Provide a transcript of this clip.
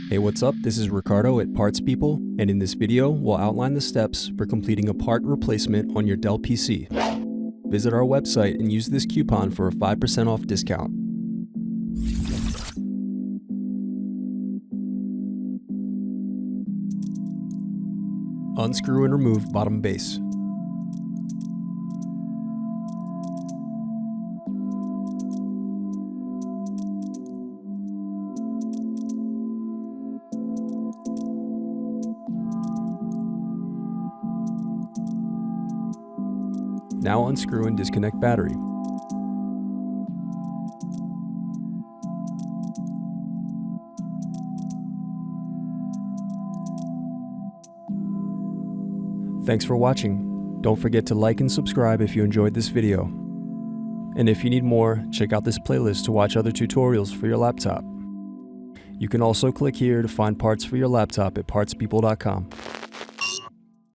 Hey, what's up? This is Ricardo at Parts People, and in this video, we'll outline the steps for completing a part replacement on your Dell PC. Visit our website and use this coupon for a 5% off discount. Unscrew and remove bottom base. Now unscrew and disconnect battery. Thanks for watching. Don't forget to like and subscribe if you enjoyed this video. And if you need more, check out this playlist to watch other tutorials for your laptop. You can also click here to find parts for your laptop at partspeople.com.